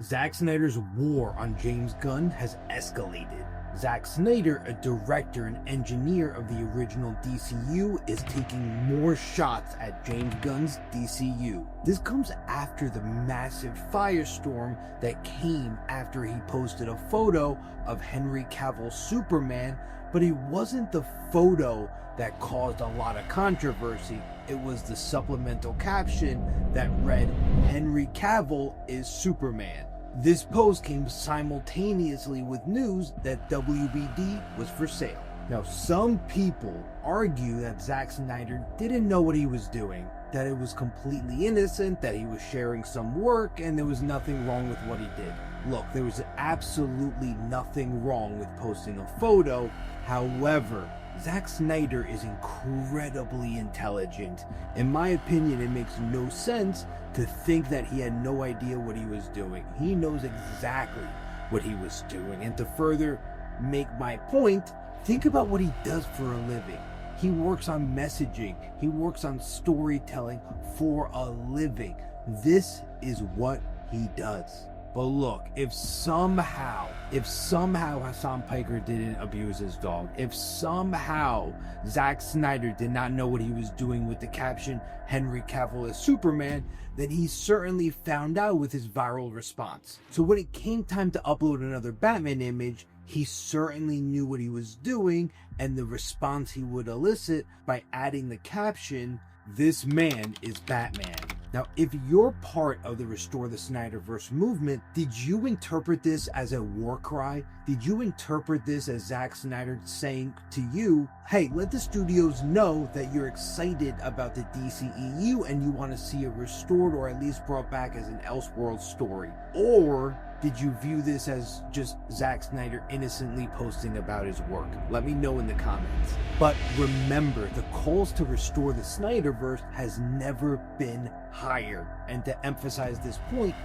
Zack Snyder's war on James Gunn has escalated. Zack Snyder, a director and engineer of the original DCU, is taking more shots at James Gunn's DCU. This comes after the massive firestorm that came after he posted a photo of Henry Cavill's Superman, but it wasn't the photo that caused a lot of controversy. It was the supplemental caption that read, "Henry Cavill is Superman." This post came simultaneously with news that WBD was for sale. Now, some people argue that Zack Snyder didn't know what he was doing, that it was completely innocent, that he was sharing some work, and there was nothing wrong with what he did. Look, there was absolutely nothing wrong with posting a photo. However, Zack Snyder is incredibly intelligent. In my opinion, it makes no sense to think that he had no idea what he was doing. He knows exactly what he was doing. And to further make my point, think about what he does for a living. He works on messaging. He works on storytelling for a living. This is what he does. But look, if somehow Hassan Piker didn't abuse his dog, if somehow Zack Snyder did not know what he was doing with the caption, "Henry Cavill is Superman," then he certainly found out with his viral response. So when it came time to upload another Batman image, he certainly knew what he was doing and the response he would elicit by adding the caption, "This man is Batman." Now, if you're part of the Restore the Snyderverse movement, did you interpret this as a war cry? Did you interpret this as Zack Snyder saying to you, hey, let the studios know that you're excited about the DCEU and you want to see it restored or at least brought back as an Elseworld story? Or did you view this as just Zack Snyder innocently posting about his work? Let me know in the comments. But remember, the calls to restore the Snyderverse has never been higher. And to emphasize this point,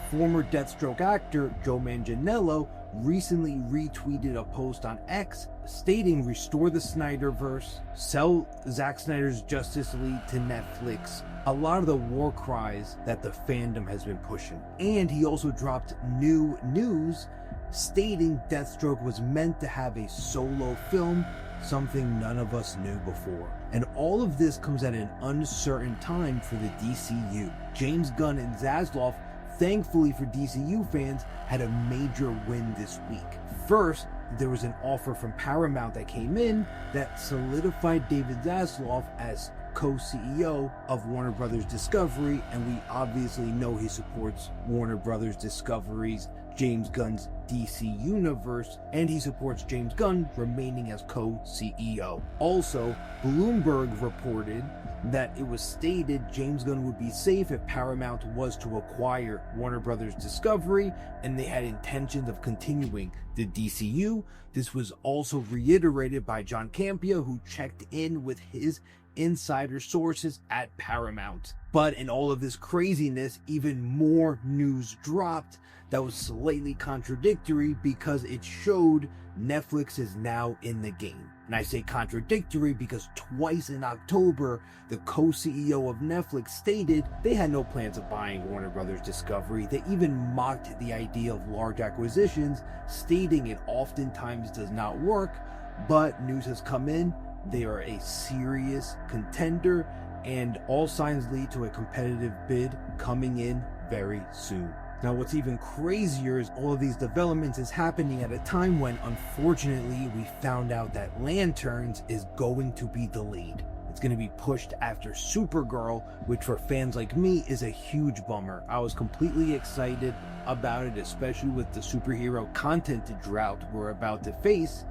former Deathstroke actor Joe Manganiello recently retweeted a post on X stating, "Restore the Snyderverse, sell Zack Snyder's Justice League to Netflix." A lot of the war cries that the fandom has been pushing. And he also dropped new news stating Deathstroke was meant to have a solo film, something none of us knew before. And all of this comes at an uncertain time for the DCU. James Gunn and Zaslav, thankfully for DCU fans, had a major win this week. First, there was an offer from Paramount that came in that solidified David Zaslav as co-CEO of Warner Brothers Discovery, and we obviously know he supports Warner Brothers Discovery's James Gunn's DC Universe, and he supports James Gunn remaining as co-CEO. Also, Bloomberg reported that it was stated James Gunn would be safe if Paramount was to acquire Warner Brothers Discovery, and they had intentions of continuing the DCU. This was also reiterated by John Campea, who checked in with his insider sources at Paramount. But in all of this craziness, even more news dropped that was slightly contradictory because it showed Netflix is now in the game. And I say contradictory because twice in October, the co-CEO of Netflix stated they had no plans of buying Warner Brothers Discovery. They even mocked the idea of large acquisitions, stating it oftentimes does not work. But news has come in. They are a serious contender, and all signs lead to a competitive bid coming in very soon. Now, what's even crazier is all of these developments is happening at a time when, unfortunately, we found out that Lanterns is going to be delayed. It's going to be pushed after Supergirl, which for fans like me is a huge bummer. I was completely excited about it, especially with the superhero content drought we're about to face.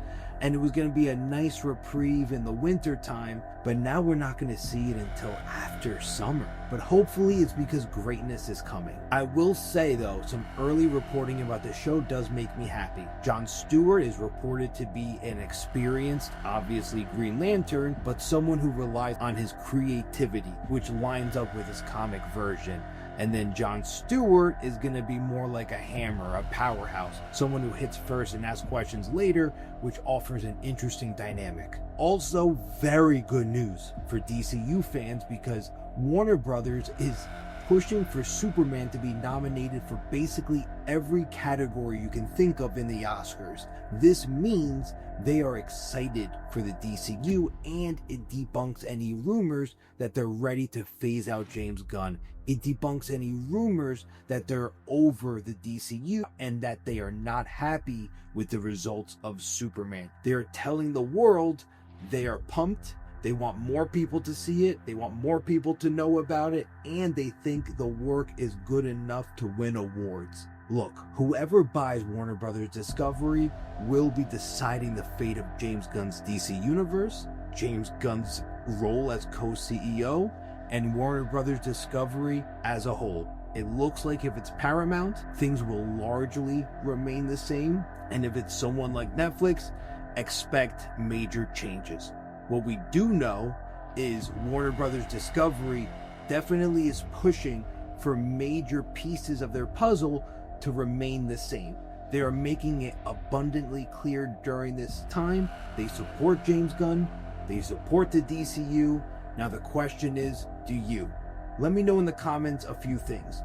And it was going to be a nice reprieve in the winter time, but now we're not going to see it until after summer. But hopefully it's because greatness is coming. I will say though, some early reporting about the show does make me happy. Jon Stewart is reported to be an experienced, obviously Green Lantern, but someone who relies on his creativity, which lines up with his comic version. And then Jon Stewart is going to be more like a hammer, a powerhouse, someone who hits first and asks questions later, which offers an interesting dynamic. Also, very good news for DCU fans because Warner Brothers is pushing for Superman to be nominated for basically every category you can think of in the Oscars. This means they are excited for the DCU, and it debunks any rumors that they're ready to phase out James Gunn. It debunks any rumors that they're over the DCU and that they are not happy with the results of Superman. They're telling the world they are pumped. They want more people to see it, they want more people to know about it, and they think the work is good enough to win awards. Look, whoever buys Warner Brothers Discovery will be deciding the fate of James Gunn's DC Universe, James Gunn's role as co-CEO, and Warner Brothers Discovery as a whole. It looks like if it's Paramount, things will largely remain the same, and if it's someone like Netflix, expect major changes. What we do know is Warner Brothers Discovery definitely is pushing for major pieces of their puzzle to remain the same. They are making it abundantly clear during this time they support James Gunn, they support the DCU. Now the question is, do you? Let me know in the comments a few things.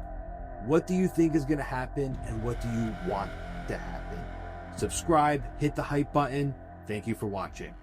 What do you think is going to happen, and what do you want to happen? Subscribe, hit the hype button. Thank you for watching.